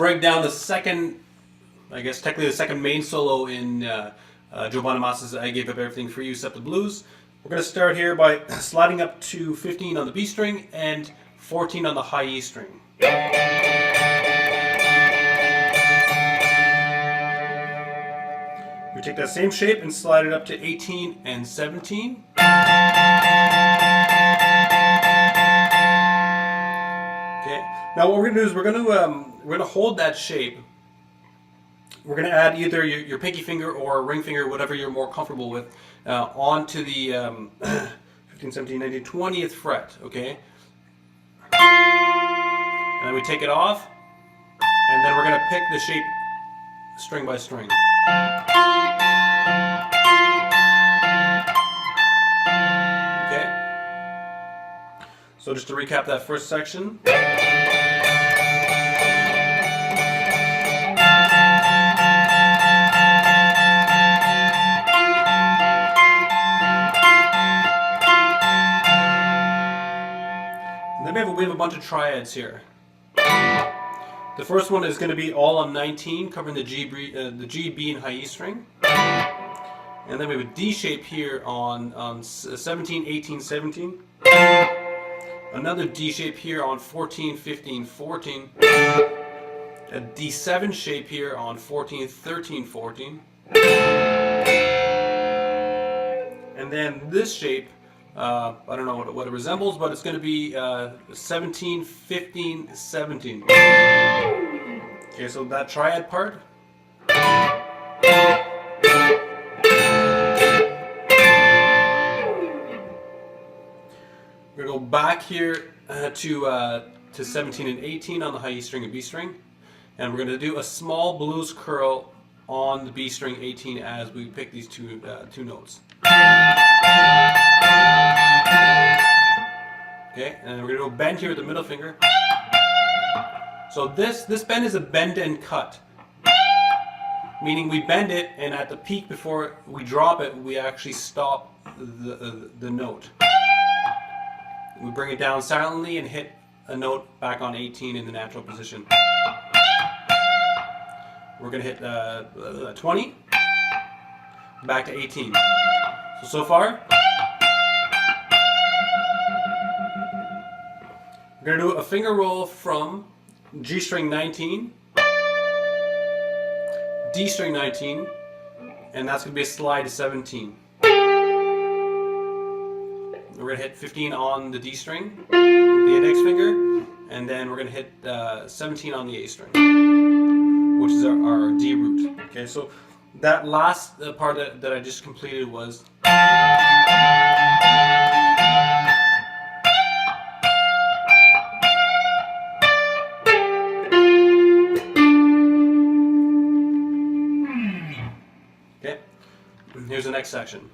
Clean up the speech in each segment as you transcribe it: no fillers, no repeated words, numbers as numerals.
break down the second, I guess technically the second main solo in Joe Bonamassa's I Gave Up Everything For You Except the Blues. We're going to start here by sliding up to 15 on the B string and 14 on the high E string. We take that same shape and slide it up to 18 and 17. Okay. Now what we're going to do is we're going to hold that shape. We're going to add either your pinky finger or ring finger, whatever you're more comfortable with, onto the 15, 17, 19, 20th fret. Okay. And then we take it off, and then we're going to pick the shape string by string. Okay. So just to recap that first section. Then we have a bunch of triads here. The first one is going to be all on 19, covering the G, B, and high E string. And then we have a D shape here on 17, 18, 17. Another D shape here on 14, 15, 14. A D7 shape here on 14, 13, 14. And then this shape, I don't know what it resembles, but it's going to be 17, 15, 17. Okay, so that triad part. We're going to go back here to 17 and 18 on the high E string and B string. And we're going to do a small blues curl on the B string 18 as we pick these two notes. Okay, and we're going to go bend here with the middle finger. So this bend is a bend and cut. Meaning we bend it, and at the peak before we drop it, we actually stop the note. We bring it down silently and hit a note back on 18 in the natural position. We're going to hit 20, back to 18. So far, we're going to do a finger roll from G string 19, D string 19, and that's going to be a slide to 17. We're going to hit 15 on the D string with the index finger, and then we're going to hit 17 on the A string, which is our D root. Okay, so that last part that I just completed was okay. Here's the next section.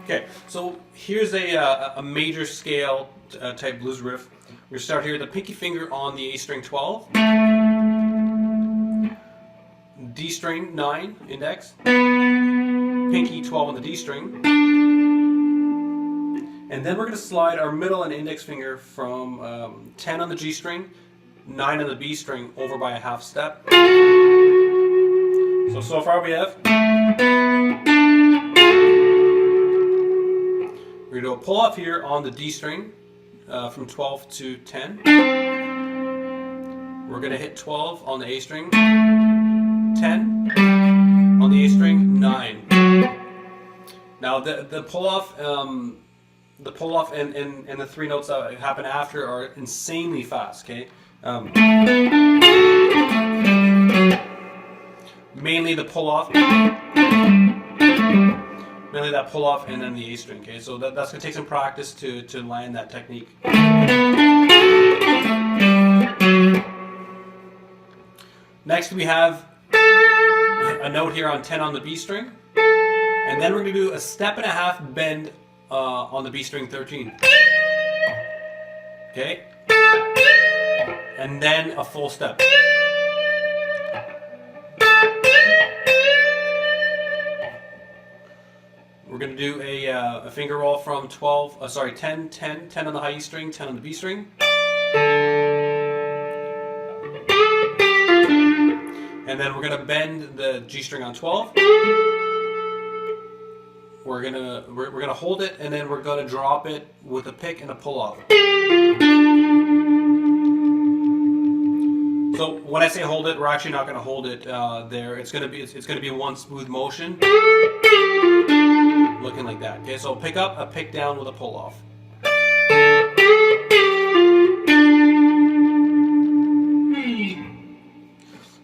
Okay, so here's a major scale type blues riff. We're going to start here with the pinky finger on the A string 12, D string 9 index, pinky 12 on the D string, and then we're going to slide our middle and index finger from 10 on the G string, 9 on the B string over by a half step. So far we have. We're going to do a pull off here on the D string from 12 to 10. We're going to hit 12 on the A string, 10 on the A string, 9. Now the pull off and the three notes that happen after are insanely fast. Okay, mainly the pull off. Mainly that pull off and then the A string. Okay, so that's going to take some practice to land that technique. Next we have a note here on 10 on the B string, and then we're going to do a step and a half bend on the B string 13. Okay, and then a full step. We're going to do a finger roll from 10, 10, 10 on the high E string, 10 on the B string. And then we're going to bend the G string on 12. We're gonna hold it, and then we're gonna drop it with a pick and a pull off. So when I say hold it, we're actually not gonna hold it there. It's gonna be one smooth motion, looking like that. Okay, so pick up, a pick down with a pull off.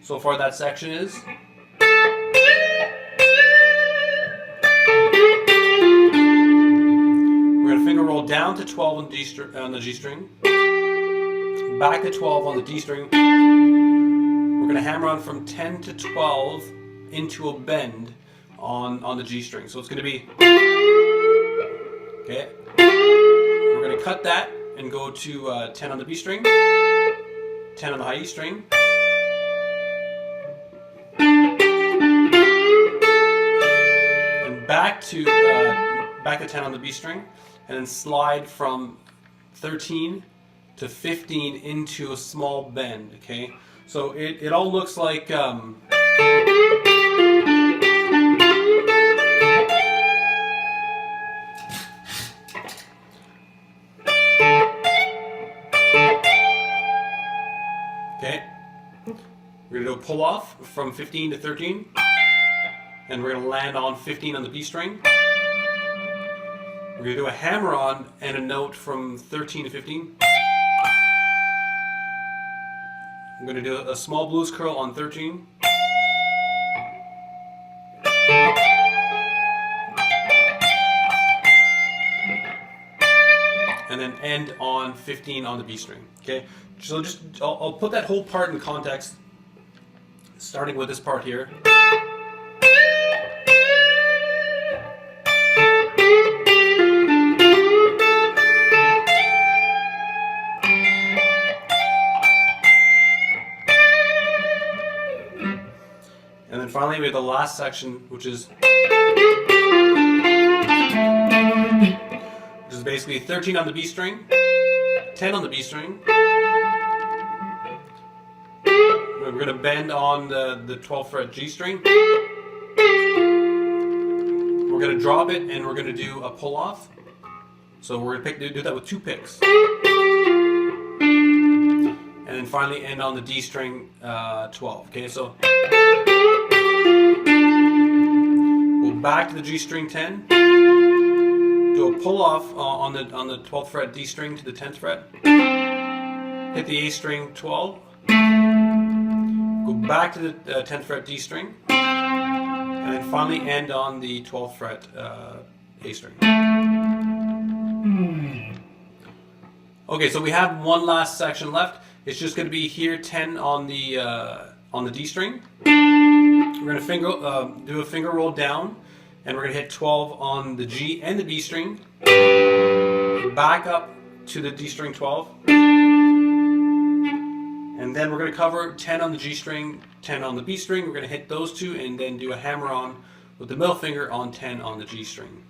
So far that section is. Finger roll down to 12 on the G string, back to 12 on the D string. We're going to hammer on from 10 to 12 into a bend on the G string. So it's going to be, okay, we're going to cut that and go to 10 on the B string, 10 on the high E string, and back to 10 on the B string. And then slide from 13 to 15 into a small bend, okay? So it all looks like okay. We're gonna do a pull off from 15 to 13, and we're gonna land on 15 on the B string. We're going to do a hammer-on and a note from 13 to 15. I'm going to do a small blues curl on 13. And then end on 15 on the B string. Okay, so I'll put that whole part in context, starting with this part here. And then finally we have the last section, which is basically 13 on the B string, 10 on the B string. We're going to bend on the 12th fret G string. We're going to drop it, and we're going to do a pull off. So we're going to do that with 2 picks. And then finally end on the D string 12. Okay, so go back to the G string 10, do a pull off on the 12th fret D string to the 10th fret, hit the A string 12, go back to the 10th fret D string, and then finally end on the 12th fret A string. Okay, so we have one last section left. It's just going to be here 10 on the D string. We're going to do a finger roll down, and we're going to hit 12 on the G and the B string. Back up to the D string 12. And then we're going to cover 10 on the G string, 10 on the B string. We're going to hit those two and then do a hammer on with the middle finger on 10 on the G string.